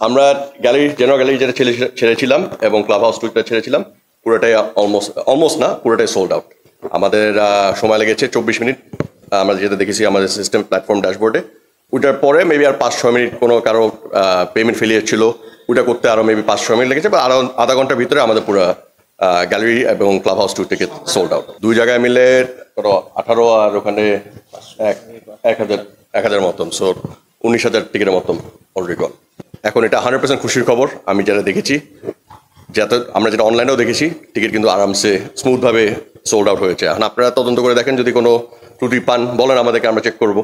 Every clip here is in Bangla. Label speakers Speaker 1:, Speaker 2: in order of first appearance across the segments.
Speaker 1: আমরা জেনারেল গ্যালারি যেটা ছেড়েছিলাম এবং ক্লাব হাউস টুইটটা ছেড়েছিলাম পুরোটাই অলমোস্ট না পুরোটাই সোল্ড আউট। আমাদের সময় লেগেছে 24 মিনিট। আমরা যেটা দেখেছি আমাদের সিস্টেম প্ল্যাটফর্ম ড্যাশবোর্ডে, ওইটার পরে মেবি আর 5-6 মিনিট কোনো কারো পেমেন্ট ফেলিয়ার ছিল, ওইটা করতে আরও মেবি 5-6 মিনিট লেগেছে, বা আরও আধা ঘন্টার ভিতরে আমাদের পুরো গ্যালারি এবং club house to ticket sold out. দুই জায়গায় মিলে 18 আর ওখানে 1,000 মতন, সো 19,000 টিকিটের মতন অলরেডি গল। এখন এটা 100% খুশির খবর। আমি যেটা দেখেছি, আমরা যেটা অনলাইনেও দেখেছি, টিকিট কিন্তু আরামসে স্মুথভাবে সোল্ড আউট হয়েছে। এখন আপনারা তদন্ত করে দেখেন, যদি কোনো ত্রুটি পান বলেন আমাদেরকে, আমরা চেক করব।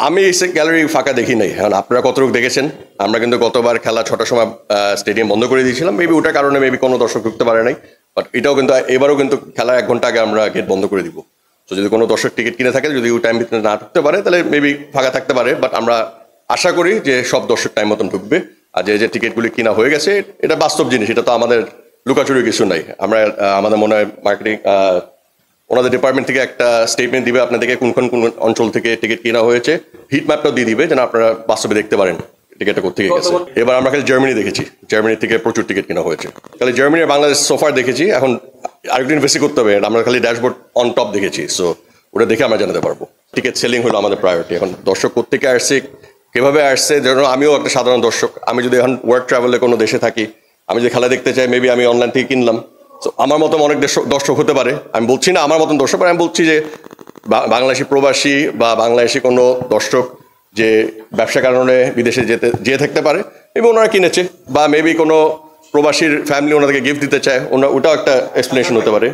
Speaker 1: আমি এসে গ্যালারি ফাঁকা দেখি নাই। এখন আপনারা কতটুকু দেখেছেন? আমরা কিন্তু গতবার খেলা 6টার সময় স্টেডিয়াম বন্ধ করে দিয়েছিলাম, মেবি ওটার কারণে মেবি কোনো দর্শক ঢুকতে পারে নাই। বাট এটাও কিন্তু এবারও কিন্তু খেলার 1 ঘন্টা আগে আমরা গেট বন্ধ করে দিব। তো যদি কোনো দর্শক টিকিট কিনে থাকে, যদি ওই টাইম ভিতরে না ঢুকতে পারে, তাহলে মেবি ফাঁকা থাকতে পারে। বাট আমরা আশা করি যে সব দর্শক টাইম মতন ঢুকবে। আর যে টিকিটগুলি কিনা হয়ে গেছে, এটা বাস্তব জিনিস, এটা তো আমাদের লুকাচুরি কিছু নাই। আমরা আমাদের মনে হয় মার্কেটিং ওনাদের ডিপার্টমেন্ট থেকে একটা স্টেটমেন্ট দিবে আপনাদেরকে, কোন অঞ্চল থেকে টিকিট কেনা হয়েছে, হিট ম্যাপটাও দিয়ে দিবে, যেন আপনারা বাস্তবে দেখতে পারেন টিকিটটা কোথেকে গেছে। এবার আমরা খালি জার্মানি দেখেছি, জার্মানি থেকে প্রচুর টিকিট কেনা হয়েছে। খালি জার্মানি আর বাংলাদেশ সোফার দেখেছি। এখন আরেকদিন বেশি করতে হবে, আমরা খালি ড্যাশবোর্ড অন টপ দেখেছি, সো ওটা দেখে আমরা জানাতে পারবো। টিকিট সেলিং হলো আমাদের প্রায়োরিটি। এখন দর্শক কোথেকে আসছে, কিভাবে আসছে, যেন আমিও একটা সাধারণ দর্শক, আমি যদি এখন ওয়ার্ক ট্রাভেলে কোনো দেশে থাকি, আমি যদি খেলা দেখতে চাই, মেবি আমি অনলাইন থেকে কিনলাম। তো আমার মতন অনেক দর্শক হতে পারে, আমি বলছি না আমার মতন দর্শক, আমি বলছি যে বাংলাদেশি প্রবাসী বা বাংলাদেশি কোনো দর্শক যে ব্যবসা কারণে বিদেশে যেতে থাকতে পারে, মেবি ওনারা কিনেছে, বা মেবি কোনো প্রবাসীর ফ্যামিলি ওনাদেরকে গিফট দিতে চায়, ওটাও একটা এক্সপ্লেনেশন হতে পারে।